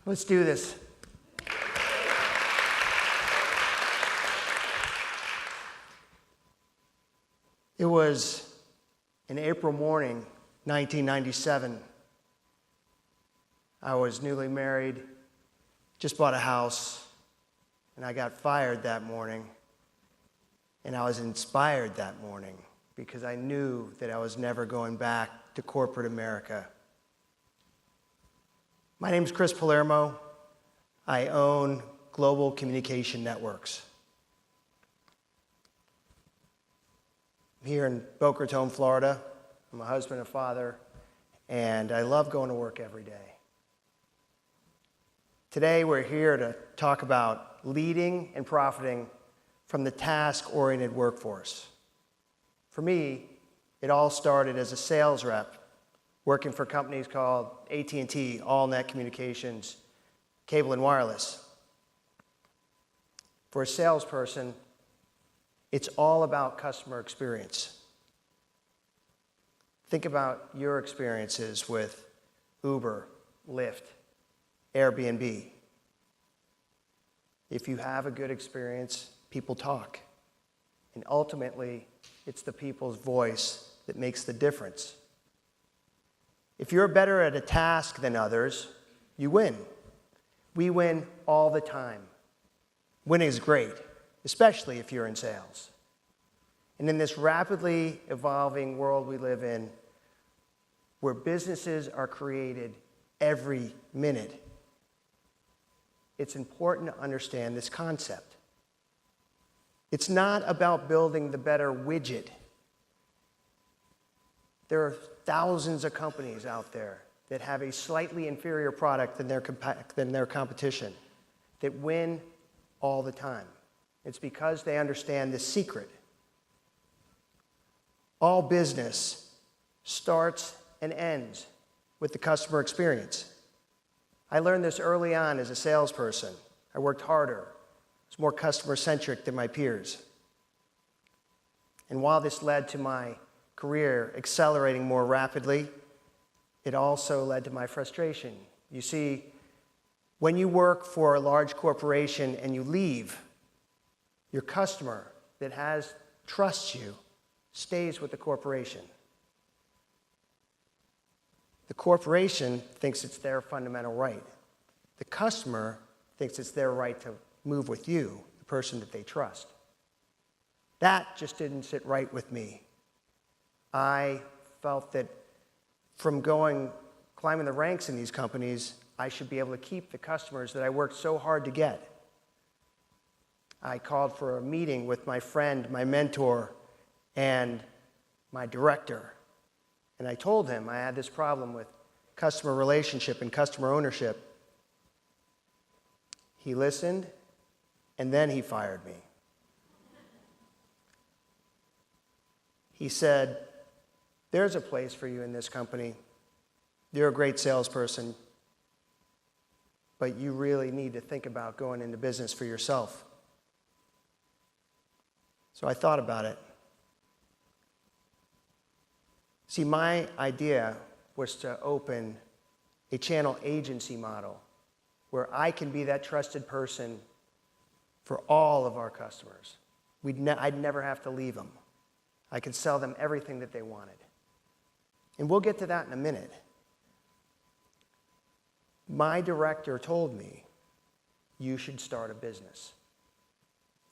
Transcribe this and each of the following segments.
Let's do this. It was an April morning, 1997. I was newly married, just bought a house, and I got fired that morning. And I was inspired that morning because I knew that I was never going back to corporate America. My name's Chris Palermo. I own Global Communication Networks. I'm here in Boca Raton, Florida. I'm a husband and father, and I love going to work every day. Today, we're here to talk about leading and profiting from the task-oriented workforce. For me, it all started as a sales rep working for companies called AT&T, AllNet Communications, Cable and Wireless. For a salesperson, it's all about customer experience. Think about your experiences with Uber, Lyft, Airbnb. If you have a good experience, people talk. And ultimately, it's the people's voice that makes the difference. If you're better at a task than others, you win. We win all the time. Winning is great, especially if you're in sales. And in this rapidly evolving world we live in, where businesses are created every minute, it's important to understand this concept. It's not about building the better widget. There are thousands of companies out there that have a slightly inferior product than their competition that win all the time. It's because they understand the secret. All business starts and ends with the customer experience. I learned this early on as a salesperson. I worked harder. I was more customer-centric than my peers. And while this led to my career accelerating more rapidly, it also led to my frustration. You see, when you work for a large corporation and you leave, your customer that trusts you stays with the corporation. The corporation thinks it's their fundamental right. The customer thinks it's their right to move with you, the person that they trust. That just didn't sit right with me. I felt that from climbing the ranks in these companies, I should be able to keep the customers that I worked so hard to get. I called for a meeting with my friend, my mentor, and my director. And I told him I had this problem with customer relationship and customer ownership. He listened, and then he fired me. He said, "There's a place for you in this company. You're a great salesperson, but you really need to think about going into business for yourself." So I thought about it. See, my idea was to open a channel agency model where I can be that trusted person for all of our customers. I'd never have to leave them. I could sell them everything that they wanted. And we'll get to that in a minute. My director told me, "You should start a business."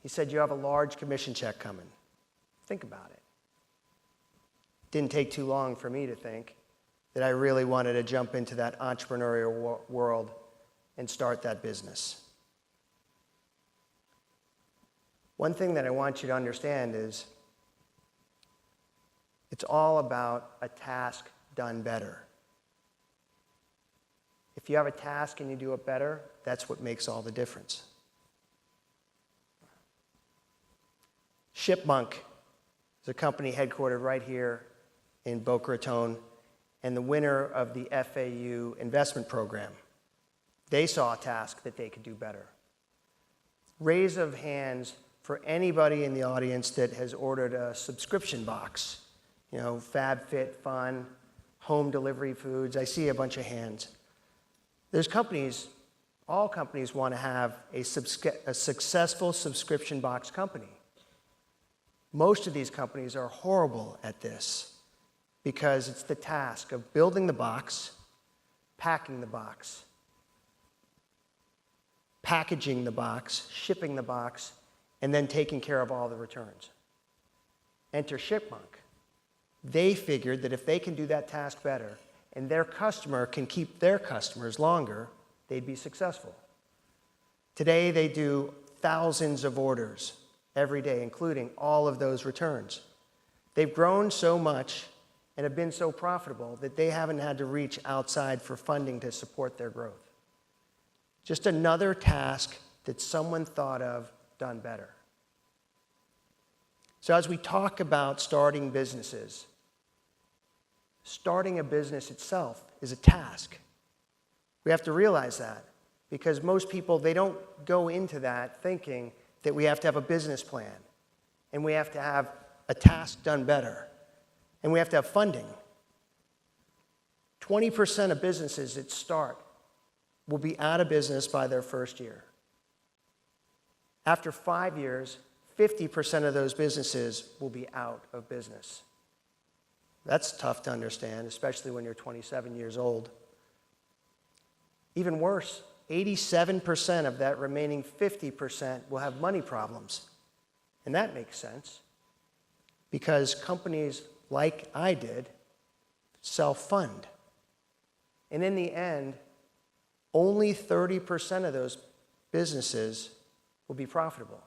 He said, "You have a large commission check coming. Think about it." Didn't take too long for me to think that I really wanted to jump into that entrepreneurial world and start that business. One thing that I want you to understand is it's all about a task done better. If you have a task and you do it better, that's what makes all the difference. Shipmonk is a company headquartered right here in Boca Raton and the winner of the FAU investment program. They saw a task that they could do better. Raise of hands for anybody in the audience that has ordered a subscription box. You know, FabFitFun, home delivery foods. I see a bunch of hands. There's companies All companies want to have a successful subscription box company. Most of these companies are horrible at this because it's the task of building the box, packing the box, packaging the box, shipping the box, and then taking care of all the returns. Enter Shipmonk. They figured that if they can do that task better and their customer can keep their customers longer, they'd be successful. Today, they do thousands of orders every day, including all of those returns. They've grown so much and have been so profitable that they haven't had to reach outside for funding to support their growth. Just another task that someone thought of done better. So as we talk about starting businesses, starting a business itself is a task. We have to realize that because most people, they don't go into that thinking that we have to have a business plan and we have to have a task done better and we have to have funding. 20% of businesses that start will be out of business by their first year. After 5 years, 50% of those businesses will be out of business. That's tough to understand, especially when you're 27 years old. Even worse, 87% of that remaining 50% will have money problems. And that makes sense because companies like I did self-fund. And in the end, only 30% of those businesses will be profitable,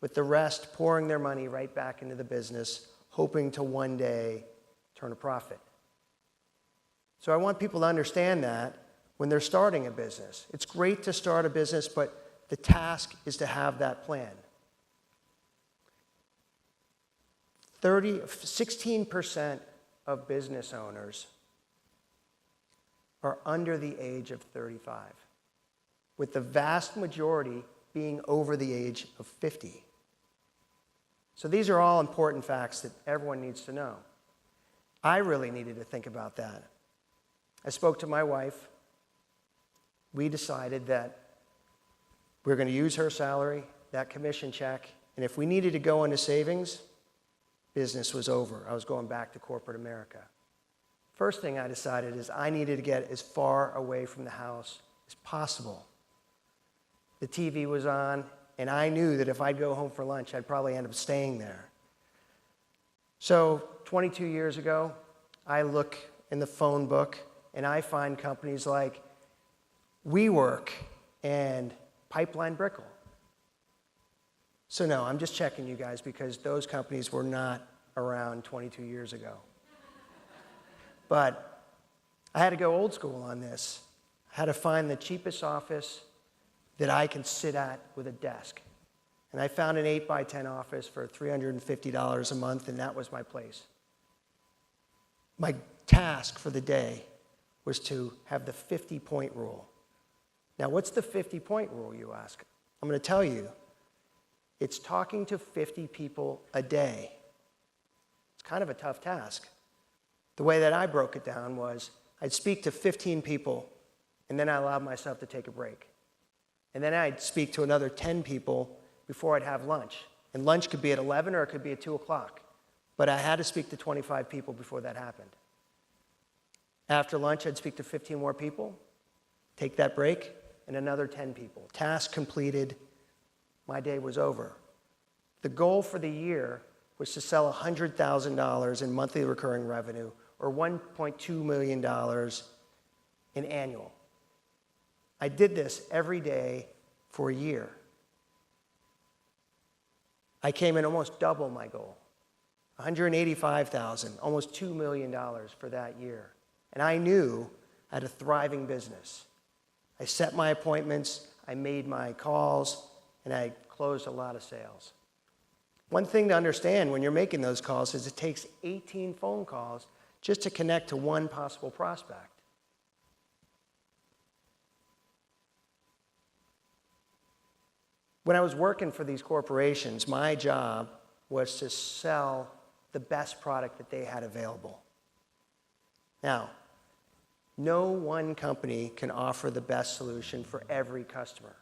with the rest pouring their money right back into the business, hoping to one day turn a profit. So I want people to understand that when they're starting a business. It's great to start a business, but the task is to have that plan. 16% of business owners are under the age of 35, with the vast majority being over the age of 50. So these are all important facts that everyone needs to know. I really needed to think about that. I spoke to my wife. We decided that we were going to use her salary, that commission check, and if we needed to go into savings, business was over. I was going back to corporate America. First thing I decided is I needed to get as far away from the house as possible. The TV was on, and I knew that if I'd go home for lunch, I'd probably end up staying there. So 22 years ago, I look in the phone book, and I find companies like WeWork and Pipeline Brickle. So no, I'm just checking you guys because those companies were not around 22 years ago. But I had to go old school on this. I had to find the cheapest office that I can sit at with a desk. And I found an 8x10 office for $350 a month, and that was my place. My task for the day was to have the 50-point rule. Now, what's the 50-point rule, you ask? I'm going to tell you. It's talking to 50 people a day. It's kind of a tough task. The way that I broke it down was I'd speak to 15 people, and then I allowed myself to take a break. And then I'd speak to another 10 people before I'd have lunch. And lunch could be at 11 or it could be at 2 o'clock. But I had to speak to 25 people before that happened. After lunch, I'd speak to 15 more people, take that break, and another 10 people. Task completed. My day was over. The goal for the year was to sell $100,000 in monthly recurring revenue or $1.2 million in annual. I did this every day for a year. I came in almost double my goal, $185,000, almost $2 million for that year. And I knew I had a thriving business. I set my appointments, I made my calls, and I closed a lot of sales. One thing to understand when you're making those calls is it takes 18 phone calls just to connect to one possible prospect. When I was working for these corporations, my job was to sell the best product that they had available. Now, No one company can offer the best solution for every customer.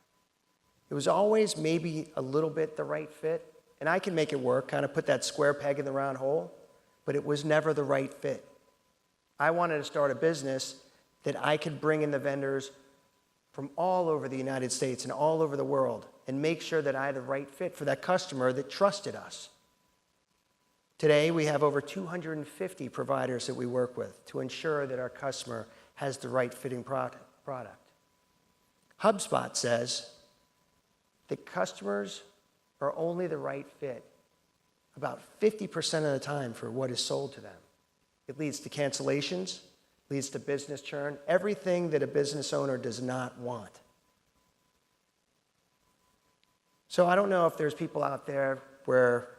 It was always maybe a little bit the right fit, and I can make it work, kind of put that square peg in the round hole, but it was never the right fit. I wanted to start a business that I could bring in the vendors from all over the United States and all over the world and make sure that I had the right fit for that customer that trusted us. Today, we have over 250 providers that we work with to ensure that our customer has the right fitting product. HubSpot says that customers are only the right fit about 50% of the time for what is sold to them. It leads to cancellations, leads to business churn, everything that a business owner does not want. So I don't know if there's people out there where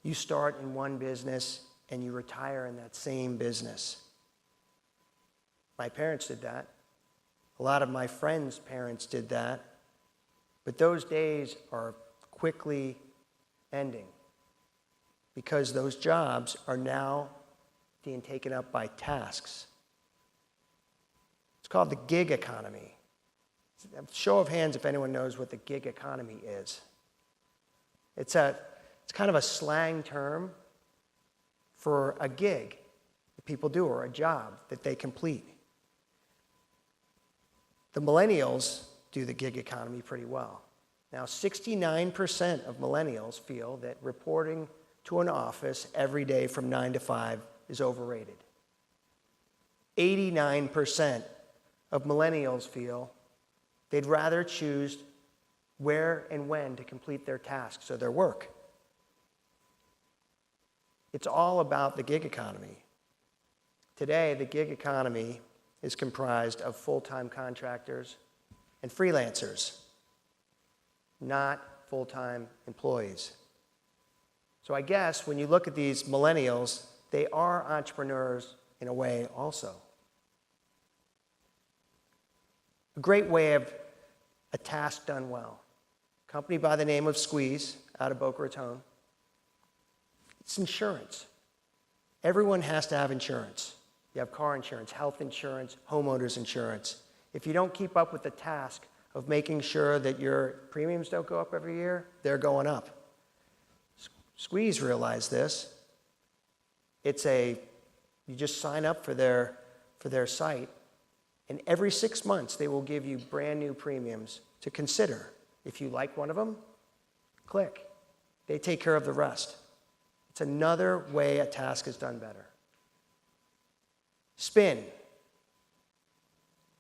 you start in one business and you retire in that same business. My parents did that. A lot of my friends' parents did that. But those days are quickly ending because those jobs are now being taken up by tasks. It's called the gig economy. Show of hands if anyone knows what the gig economy is. It's kind of a slang term for a gig that people do or a job that they complete. The millennials do the gig economy pretty well. Now, 69% of millennials feel that reporting to an office every day from 9 to 5 is overrated. 89% of millennials feel they'd rather choose where and when to complete their tasks or their work. It's all about the gig economy. Today, the gig economy is comprised of full-time contractors and freelancers, not full-time employees. So I guess when you look at these millennials, they are entrepreneurs in a way also. A great way of a task done well. A company by the name of Squeeze out of Boca Raton. It's insurance. Everyone has to have insurance. You have car insurance, health insurance, homeowners insurance. If you don't keep up with the task of making sure that your premiums don't go up every year, they're going up. Squeeze realized this. You just sign up for their site, and every 6 months they will give you brand new premiums to consider. If you like one of them, click. They take care of the rest. It's another way a task is done better. Spin.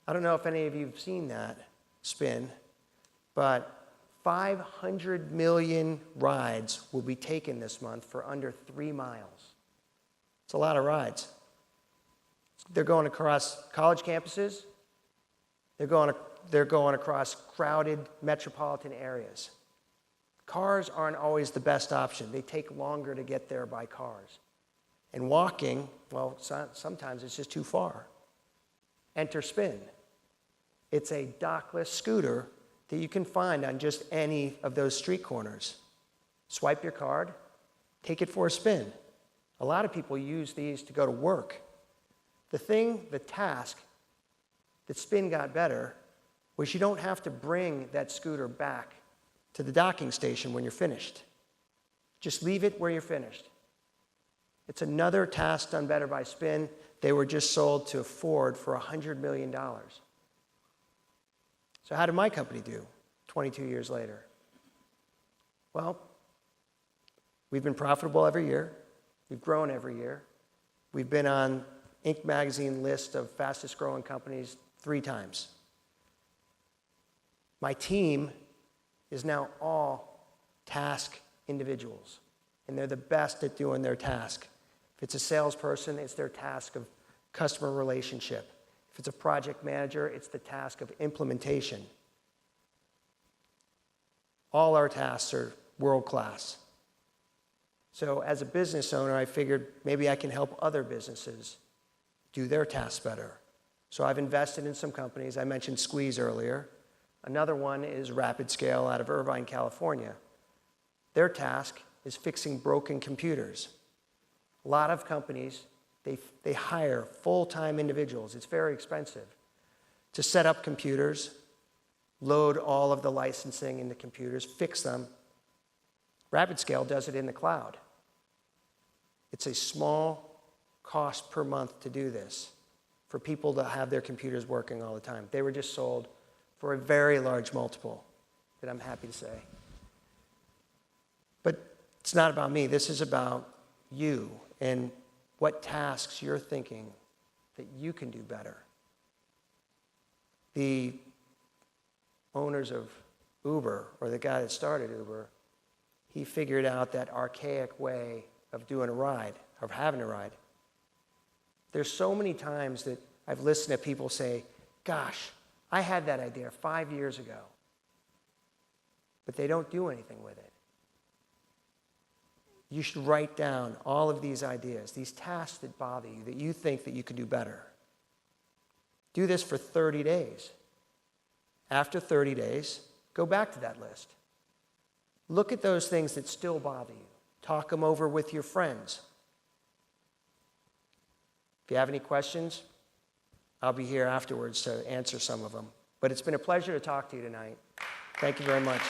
I don't know if any of you have seen that, Spin, but 500 million rides will be taken this month for under 3 miles. It's a lot of rides. They're going across college campuses. They're going across crowded metropolitan areas. Cars aren't always the best option. They take longer to get there by cars. And walking, well, sometimes it's just too far. Enter Spin. It's a dockless scooter that you can find on just any of those street corners. Swipe your card, take it for a spin. A lot of people use these to go to work. The task that Spin got better was you don't have to bring that scooter back to the docking station when you're finished. Just leave it where you're finished. It's another task done better by Spin. They were just sold to Ford for $100 million. So how did my company do 22 years later? Well, we've been profitable every year. We've grown every year. We've been on Inc. magazine list of fastest growing companies 3 times. My team is now all task individuals, and they're the best at doing their task. If it's a salesperson, it's their task of customer relationship. If it's a project manager, it's the task of implementation. All our tasks are world-class. So as a business owner, I figured maybe I can help other businesses do their tasks better. So I've invested in some companies. I mentioned Squeeze earlier. Another one is Rapid Scale out of Irvine, California. Their task is fixing broken computers. A lot of companies They hire full-time individuals. It's very expensive to set up computers, load all of the licensing into computers, fix them. RapidScale does it in the cloud. It's a small cost per month to do this for people to have their computers working all the time. They were just sold for a very large multiple that I'm happy to say. But it's not about me. This is about you and what tasks you're thinking that you can do better. The owners of Uber, or the guy that started Uber, he figured out that archaic way of doing a ride, of having a ride. There's so many times that I've listened to people say, gosh, I had that idea 5 years ago, but they don't do anything with it. You should write down all of these ideas, these tasks that bother you, that you think that you could do better. Do this for 30 days. After 30 days, go back to that list. Look at those things that still bother you. Talk them over with your friends. If you have any questions, I'll be here afterwards to answer some of them. But it's been a pleasure to talk to you tonight. Thank you very much.